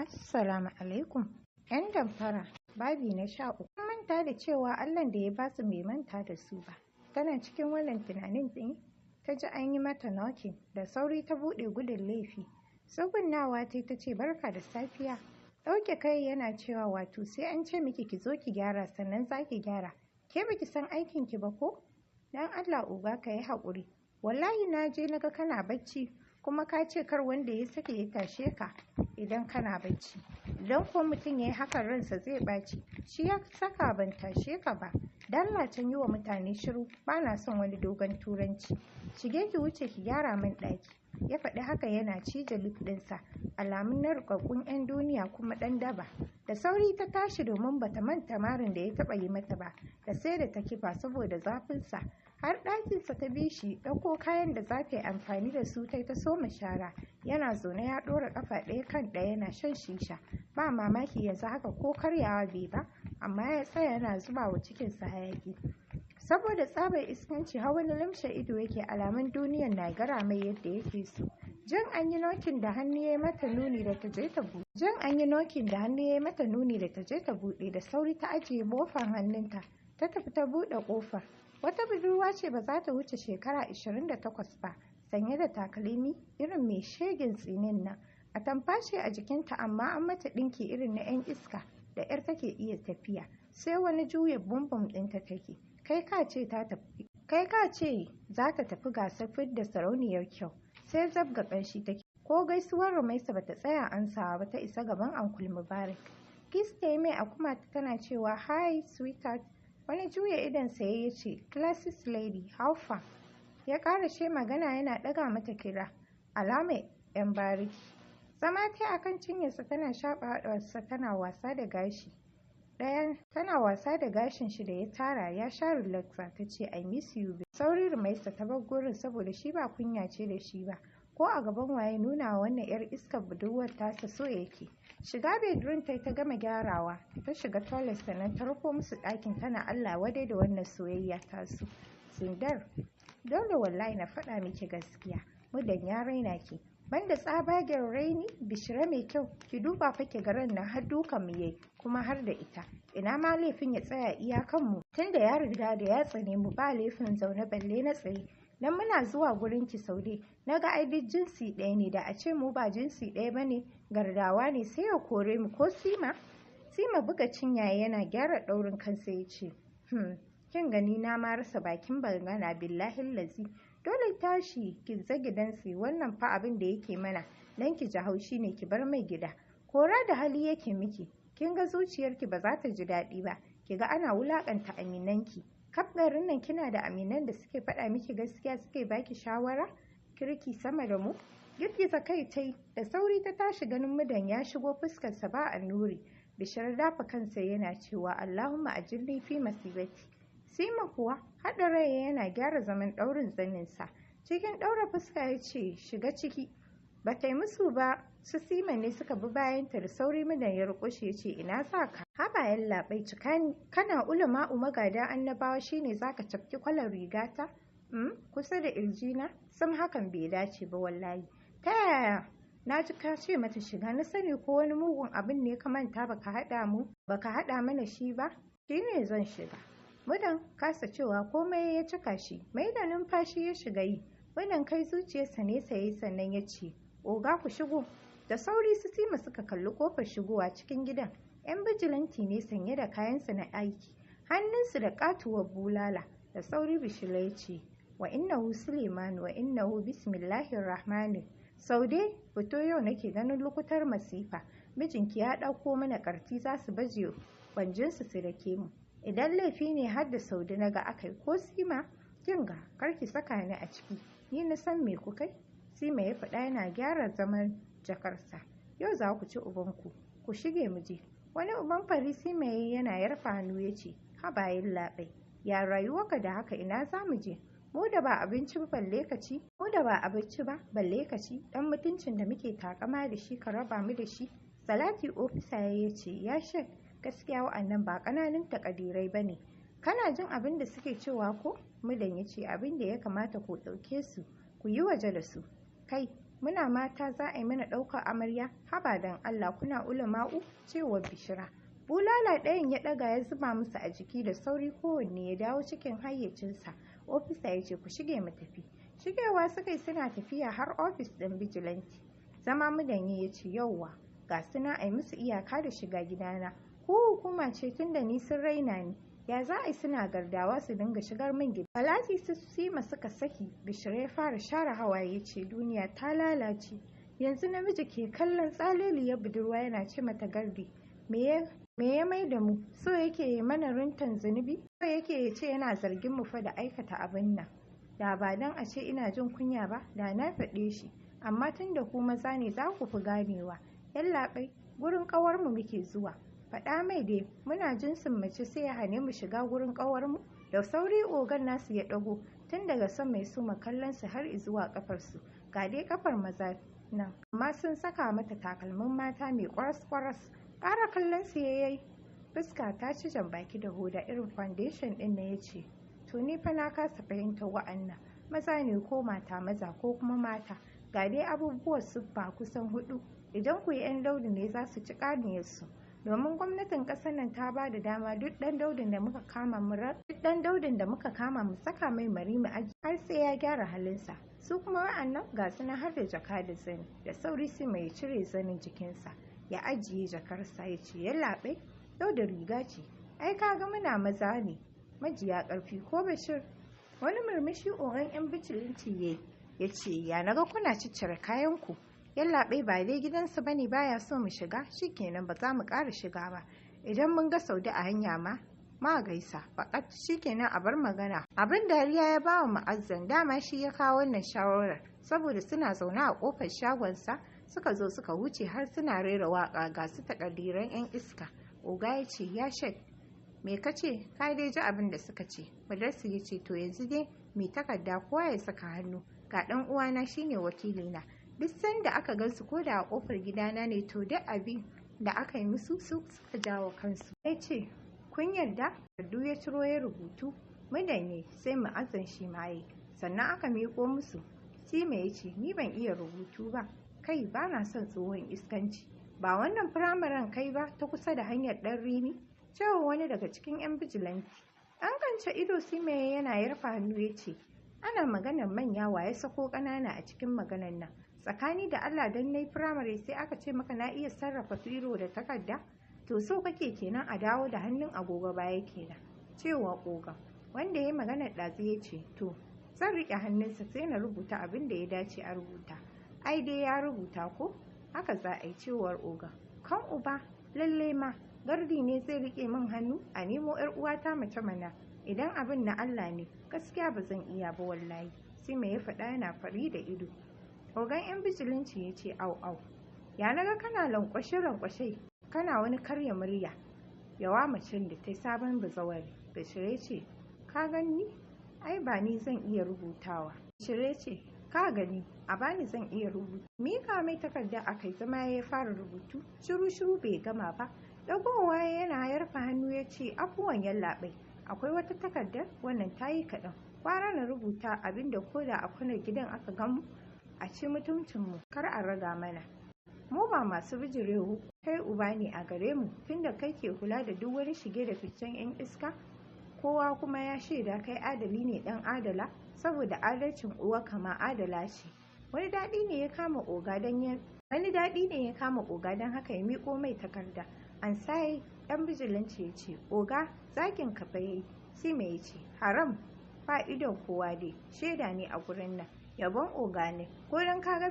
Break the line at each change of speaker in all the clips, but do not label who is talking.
Assalamu alaikum. 'Yan damfara, babi na 13. Kun manta da cewa Allahn da ya ba su bai manta da su ba. Tana cikin wannan tunanin ɗin, ta ji an yi mata knocking, da sauri ta buɗe gudun laifi. Tsugunnawa ta ce barka da safiya. Ɗauke kai yana cewa wato sai an ce miki ki zo ki gyara sannan za ki gyara. Ke baki san aikin ki ba ko? Dan Allah uga ka yi haƙuri. Wallahi na je naga kana bacci kuma ka ce kar wanda ya sake ya tashe ka idan kana bacci. Idan ko mutum ya yi hakan ransa zai ɓaci. Shi ya saka ban tashe ka ba. Dallacin yi wa mutane shiru, ba na son wani dogon turanci. Shige ki wuce ki gyara min ɗaki. Ya faɗi haka yana cije lip ɗinsa, alamun na rukakkun 'yan duniya kuma ɗan daba. Da sauri ta tashi domin bata manta marin da ya taɓa yi mata ba, da sai da ta kifa saboda zafinsa. Har ɗakinsa ta bi shi, ɗauko kayan da za ta yi amfani da su ta soma shara. Yana zaune ya ɗora ƙafa ɗaya kan ɗaya yana shan shisha. Ba mamaki yanzu haka ko karyawa bai ba, amma ya tsaya yana zuba wa cikinsa hayaki. Saboda tsabar iskanci har wani limshe ido yake, alamun duniyar na gara mai yadda yake so. Jan an yi nokin da hannu ya mata nuni da ta je ta buɗe. Da sauri ta ajiye bofan hannunta. Ta tafi ta buɗe ƙofar. Wata budurwa ce ba za ta wuce shekara 28 ba, sanye da takalmi irin mai shegin tsinin nan. A tamfashe a jikinta amma an mata ɗinki irin na 'yan iska da 'yar take iya tafiya. Sai wani juya bumbum ɗinta take. Kai ka ce za ta tafi gasar fidda sarauniyar kyau. Sai zabga ƙanshi take. Ko gaisuwar Rumaisa bata tsaya ansawa ba ta isa gaban Uncle Mubarak. Kiss ta yi mai a kumata tana cewa hi sweetheart. Wani juya idonsa ya ce, Classes lady, how far? Ya ƙarashe magana yana ɗaga mata kira, alamar 'yan bariki. Zama ta akan cinyarsa tana shaɓa haɗuwarsa tana wasa da gashin shi da ya tara ya sha relaxa ta ce, I miss you. Sauri Rumaisa ta bar gurin saboda shi ba kunya ce da shi ba. Ko a gaban waye nuna wa wannan 'yar iskar budurwar tasa so yake. Shiga bedroom ta gama gyarawa, ta shiga toilet sannan ta rufo musu ɗakin tana Allah wadai da wannan soyayya tasu. Sindar, dole wallahi na faɗa miki gaskiya, mudan ya raina ki. Banda tsabagen raini, bishira mai kyau, ki duba fa ki garan nan har dukan mu yayi, kuma har da ita. Ina ma laifin ya tsaya iyakan mu, tunda ya riga da ya tsane mu ba laifin zaune balle na tsaye. Dan muna zuwa gurin ki saude, naga ai duk jinsi ɗaya ne, da a ce mu ba jinsi ɗaya bane, gardawa ne sai ya kore mu ko Sima buga cinyaye yana gyara ɗaurin kansa ya ce, kin gani na ma rasa bakin magana billahi lazi. Dole tashi ki gidansu, wannan fa abin da yake mana, dan ki ji haushi ne ki bar mai gida. Kora da hali yake miki, kin ga zuciyarki ba za ta ji daɗi ba, ki ga ana wulaƙanta aminanki. Kaf garin nan kina da aminan da suke faɗa miki gaskiya suke baki shawara kirki sama da mu? Girgiza kai ta yi, da sauri ta tashi ganin mudan ya shigo fuskarsa ba annuri. Bishir dafa kansa yana cewa Allahumma ajirni fi masibati. Sima kuwa haɗa rai yana gyara zaman ɗaurin zaninsa. Cikin ɗaura fuska ya ce shiga ciki. Ba ta yi musu ba, su Sima ne suka bi bayanta da sauri mudan ya rukushe ya ce ina za ka? Haba yallaɓai cikani, kana ulama'u magada annabawa shine zaka cafki kwalar rigata? Kusa da irjina? Sam hakan bai dace ba wallahi. Ta yaya? Na ji ka ce mata shiga, na sani ko wani mugun abin ne ka manta baka haɗa mana shi ba? Shi ne zan shiga. Mudan kasa cewa komai ya cika shi, mai da numfashi ya shiga yi. Mudan kai zuciyarsa ne saye sannan ya ce, oga ku shigo. Da sauri su Sima suka kalli kofar shigowa cikin gidan. 'Yan bijilanti ne sanye da kayansu na aiki, hannunsu da katuwar bulala. Da sauri Bishira ya ce, wa innahu Suleiman wa innahu bismillahir rahmanir. Saude, fito yau nake ganin lokutar masifa. Mijinki ya ɗauko mana ƙarti za su baje kwanjinsu su dake mu. Idan laifi ne har da Saude na ga akai ko Sima, kinga kar ki saka ni a ciki. Ni na san me ku kai. Sima ya faɗa yana gyara zaman jakarsa. Yau za ku ci ubanku, ku shige mu je. Wani uban farisi mai yana yarfa hannu ya ce, habayin labai, ya rayuwarka da haka ina za mu je? Mu da ba abinci ba balle ka ci, ɗan mutuncin da muke takama da shi ka raba mu da shi. Salati ofisa ya ce, ya shek, gaskiya wa'annan ba ƙananun takadirai ba ne. Kana jin abin da suke cewa ko? Mudan ya ce abin da ya kamata ku ɗauke su, ku yi waje da su. Kai, muna mata za a yi mana ɗaukar amarya, haba dan Allah kuna ulama'u, cewa Bishira. Bulala ɗayan ya ɗaga ya zuba musu a jiki da sauri kowanne ya dawo cikin hayyacinsa. Ofisa ya ce ku shige mu tafi. Shigewa suka yi suna tafiya har ofis ɗin bijilanti. Zama Mudanye ya ce yauwa, ga suna a yi musu iyaka da shiga gidana. Ko hukuma ce tun da ni sun raina ni. Ya za a yi suna gardawa su dinga shigar min gida. Falati su Sima suka saki. Bishira ya fara share hawaye ya ce duniya ta lalace. Yanzu namiji ke kallon tsaleliyar budurwa yana ce mata gardi. Me ya mai da mu? So yake yi mana runtan zunubi? So yake ya ce yana zargin mu fa da aikata abin nan. Da ba dan a ce ina jin kunya ba, da na faɗe shi. Amma tun da ku maza ne za ku fi ganewa. Yallaɓai, gurin ƙawarmu muke zuwa. Faɗa mai dai, muna jinsin mace sai ya hane mu shiga gurin ƙawarmu? Da sauri ogan nasu ya ɗago, tun daga son mai suma kallon su har zuwa ƙafarsu. Ga dai ƙafar maza nan, amma sun saka mata takalmin mata mai ƙwaras-ƙwaras. Ƙara kallon su yayi. Fuska ta ci jan baki da hoda irin foundation ɗin na ya ce, to ni fa na kasa fahimtar wa'annan. Maza ne ko mata maza ko kuma mata. Ga dai abubuwan siffa kusan 4. Idan ku yi 'yan daudu ne za su ci ƙaniyarsu. Domin gwamnatin ƙasar nan ta ba da dama duk ɗan daudin da muka kama mu saka mai mari mu aji har sai ya gyara halinsa. Su kuma wa'annan ga su na har da jaka da zani. Da sauri sai mai cire zanin jikinsa ya ajiye jakarsa ya ce yallaɓai, dauda riga ce. Ai kaga muna maza ne majiya ƙarfi ko Bashir. Wani murmushi ogan 'yan bijilanci ya ce ya naga kuna ciccire kayanku. Yallaɓai ba dai gidansu bane baya so mu shiga, shikenan ba za mu ƙara shiga ba. Idan mun ga Saudi a hanya ma gaisa, faƙat shikenan a bar magana. Abin dariya ya ba wa Mu'azzam, dama shi ya kawo wannan shawarar saboda suna zaune a ƙofar shagonsa suka zo suka wuce har suna rera waƙa ga su takaddiran 'yan iska. Oga ya ce ya shek, me ka ce? Ka dai ji abin da suka ce. Badarsu ya ce to yanzu dai mai takarda kowa ya saka hannu, ga ɗan uwana shine wakilina. Duk sanda aka gansu ko da a kofar gidana ne to duk abin da aka yi musu su suka jawo kansu. Ya ce kun yarda? Takardu ya ciro ya rubutu. Mudanye sai Mu'azzam shi ma yi. Sannan aka miƙo musu. Sima ya ce ni ban iya rubutu ba. Kai ba na son tsohon iskanci. Ba wannan firamaren kai ba ta kusa da hanyar ɗan Rimi? Cewa wani daga cikin 'yan bijilanti. An kance ido Sima yana yarfa hannu ya ce ana maganar manya wa ya sako ƙanana a cikin maganar nan. Tsakani da Allah don na yi firamare sai aka ce maka na iya sarrafa biro da takarda? To so kake kenan a dawo da hannun agogo baya kenan. Cewa oga wanda ya yi maganar ɗazu ya ce to zan riƙe hannunsa sai na rubuta abin da ya dace a rubuta. Ai dai ya rubuta ko? Haka za a yi cewar oga. Kan uba lalle ma gardi ne zai riƙe min hannu a nemo 'yar uwata mace mana. Idan abin na Allah ne gaskiya ba zan iya ba wallahi. Sai mai ya faɗa yana fari da ido. Ogan 'yan bijilanci ya ce au ya naga kana lankwashe kana wani karya murya. Yawa macen da ta sabon bazawari. Bashir ya ce ka gani ai ba ni zan iya rubutawa. Bashir ya ce ka gani a bani zan iya rubutu. Mika mai takarda akai zama ya fara rubutu. Shiru bai gama ba. Dagowa yana yarfa hannu ya ce afuwan yallaɓai. Akwai wata takardar wannan ta yi kaɗan. Kwara na rubuta abinda ko da a kwanar gidan aka gamu a ci mutuncinmu kar a raga mana. Mu ba masu bijirewu kai uba ne a gare mu tunda kai ke kula da duk wani shige da ficen 'yan iska. Kowa kuma ya shaida kai adali ne dan adala saboda adalcin uwa kama adala ce. Wani daɗi ne ya kama oga don haka ya miƙo mai takarda. An sai ɗan bijilanci ya ce oga zakin ka fa yayi. Sima ya ce haram fa idon kowa dai shaida ne a gurin nan. Yabon oga ne ko dan ka ga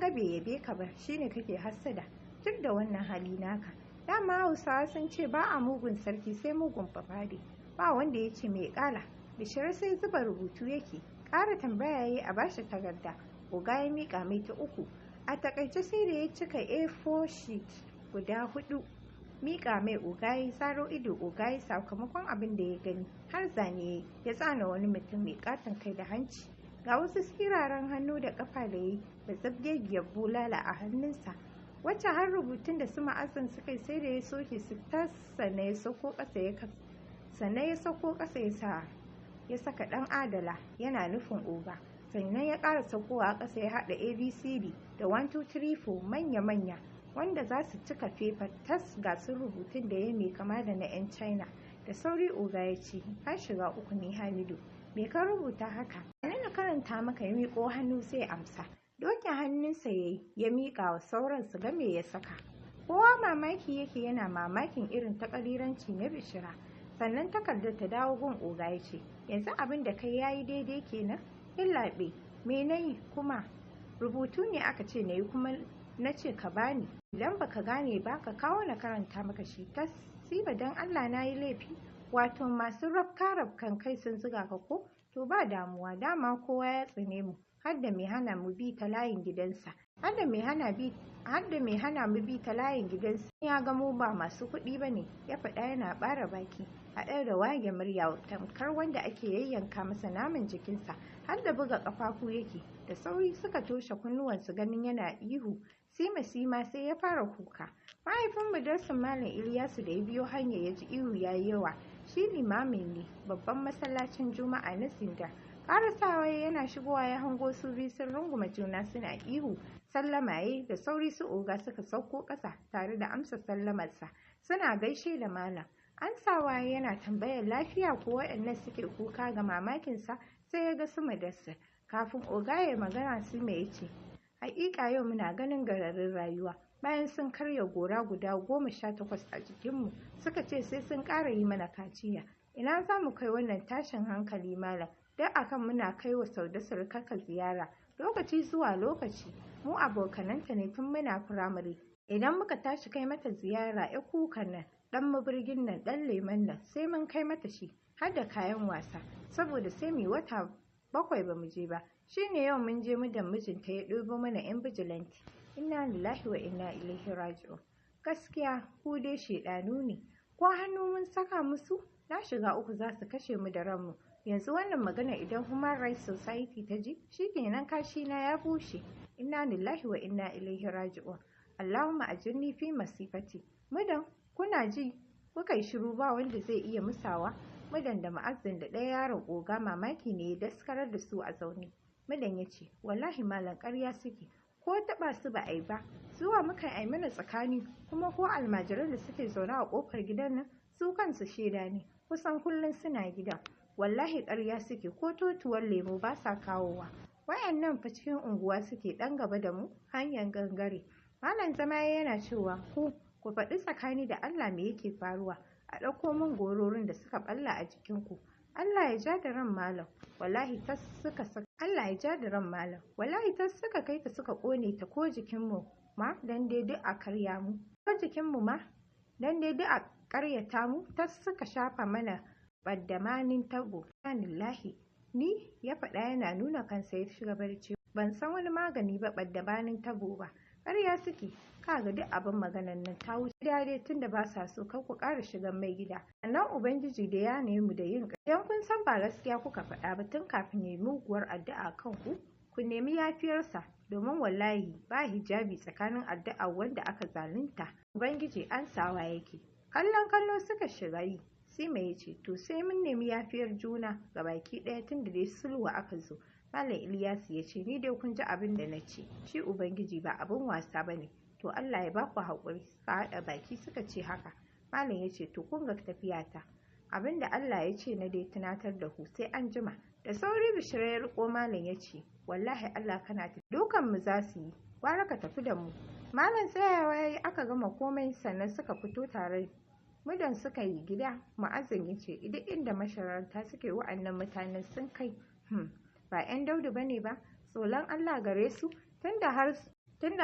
bai yabe ka ba shine kake hassada duk da wannan hali naka. Dama Hausawa sun ce ba a mugun sarki sai mugun fafade. Ba wanda ya ce mai ƙala. Bishir sai zuba rubutu yake ƙara tambaya yayi a bashi takarda. Oga ya miƙa mai ta 3. A takaice sai da ya cika A4 sheet guda 4. Miƙa mai oga ya zaro ido oga ya sakamakon abin da ya gani har zane ya tsana wani mutum mai katon kai da hanci. Ga wasu siraran hannu da kafa da yi da zabgegiyar bulala a hannunsa wacce har rubutun da su Ma'azzam suka yi sai da ya soke su tas sannan ya sauko ƙasa ya saka ɗan adala yana nufin oga sannan ya ƙara saukowa a ƙasa ya haɗa abcd da 1234 manya-manya wanda za su cika fefa tas ga sun rubutun da ya mai kama da na 'yan china. Da sauri oga ya ce, ka shiga uku ne Hamidu, me ka rubuta haka? Wani na karanta maka ya miƙo hannu sai amsa. Dokin hannunsa ya yi ya miƙa wa sauran su ga me ya saka. Kowa mamaki yake yana mamakin irin takaliranci na Bishira. Sannan takardar ta dawo gun oga ya ce, yanzu abin da kai yayi daidai kenan? Yallaɓe, me na yi kuma? Rubutu ne aka ce na yi kuma na ce ka bani. Idan baka gane ba ka kawo na karanta maka shi tas. Siba don Allah na yi laifi, wato masu rafkan kai sun zuga ka ko? To ba damuwa, dama kowa ya tsine mu, har da mai hana mu bi ta layin gidansa. Har da mai hana mu bi ta layin gidansa. Ya ga mu ba masu kuɗi ba ne, ya faɗa yana ɓara baki, haɗe da wage murya tamkar wanda ake yayyanka masa naman jikinsa, har da buga ƙafafu yake. Da sauri suka toshe kunnuwansu ganin yana ihu. Sima sai ya fara kuka. Mahaifin Mudarsin Malam Iliyasu da ya biyo hanya ya ji ihu ya yi yawa. Shi limamin ne babban masallacin Juma'a na Sinda. Karasawa yana shigowa ya hango su biyu sun runguma juna suna ihu. Sallama yayi da sauri su oga suka sauko ƙasa tare da amsa sallamarsa. Suna gaishe da malam. Ansawa yana tambayar lafiya ko waɗannan suke kuka ga mamakinsa sai ya ga su Mudassir. Kafin oga ya magana su mai ce, haƙiƙa yau muna ganin gararin rayuwa. Bayan sun karya gora guda 18 a jikinmu suka ce sai sun ƙara yi mana kaciya. Ina za mu kai wannan tashin hankali malam? Don akan muna kai wa Saude surukarka ziyara lokaci zuwa lokaci. Mu abokananta ne tun muna firamare. Idan muka tashi kai mata ziyara ya kukan nan, ɗan mabirgin nan, ɗan lemon nan sai mun kai mata shi har da kayan wasa saboda sai mu wata 7 ba mu je ba. Shine yau mun je mu da mijinta ya ɗebo mana 'yan bijilanti. Inna lillahi wa inna ilaihi raji'un. Gaskiya ku dai shedanu ne. Ko hannu mun saka musu? Na shiga uku za su kashe mu da ranmu. Yanzu wannan magana idan Human Rights Society ta ji, shikenan kashi na ya bushe. Inna lillahi wa inna ilaihi raji'un. Allahumma ajirni fi masifati. Mudan, kuna ji? Kuka yi shiru ba wanda zai iya musawa. Mudan da Ma'azzin da ɗaya yaron oga mamaki ne ya daskarar da su a zaune. Mudan ya ce, wallahi malam ƙarya suke. Ko taɓa su ba a yi ba, zuwa muka yi mana tsakani, kuma ko almajiran da suke zaune a ƙofar gidan nan su kansu shaida ne, kusan kullum suna gidan. Wallahi ƙarya suke, ko totuwar lemo ba sa kawowa. Wayannan fa cikin unguwa suke ɗan gaba da mu, hanyar gangare. Malam zama yana cewa ku faɗi tsakani da Allah me yake faruwa, a ɗauko min gororin da suka ɓalla a jikinku. Allah ya ja da ran malam. Wallahi tas suka saka Allah ya ja da ran malam. Wallahi tas suka kai ta suka kone ta ko jikinmu ma dan dai duk a karya mu. Ko jikinmu ma dan dai duk a karyata mu, tas suka shafa mana baddamanin tabo. Lillahi ni ya faɗa yana nuna kansa ya shiga barci. Ban san wani magani ba baddamanin tabo ba. Ƙarya suke, kaga duk abin maganan nan ta wuce dai tunda ba sa so kar ku ƙara shigan mai gida. Sannan Ubangiji da ya nemi mu da yin idan kun san ba gaskiya kuka faɗa ba tun kafin ya muguwar addu'a kan ku nemi yafiyarsa domin wallahi ba hijabi tsakanin addu'a wanda aka zalunta. Ubangiji ansawa yake. Kallo suka shiga yi. Sima ya ce to sai mun nemi yafiyar juna ga baki ɗaya tunda dai sulhu aka zo. Malam Iliyasu ya ce ni dai kun ji abin da na ce, shi Ubangiji ba abin wasa ba ne, to Allah ya ba ku haƙuri. Suka haɗa baki suka ce haka. Malam ya ce to kun ga tafiyata, abin da Allah ya ce na dai tunatar da ku sai an jima. Da sauri Bishira ya riƙo malam ya ce wallahi Allah kana tafi, dukan mu za su yi, gwara ka tafi da mu. Malam tsayawa ya yi aka gama komai sannan suka fito tare. Mudan suka yi gida. Ma'azin ya ce duk inda masharanta suke wa'annan mutanen sun kai ba 'yan Daudu ba ne ba, tsoron Allah gare su tunda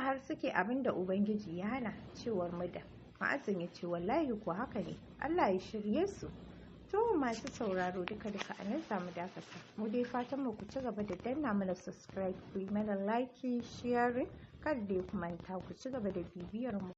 har suke abin da Ubangiji ya hana, cewar Muda. Ma'azin ya ce wallahi ko haka ne, Allah ya shirye su. To masu sauraro duka a nan samu dakata. Mu dai fatan mu ku ci gaba da danna mana subscribe, ku yi mana like, sharing, kada dai ku manta ku ci gaba da bibiyar mu.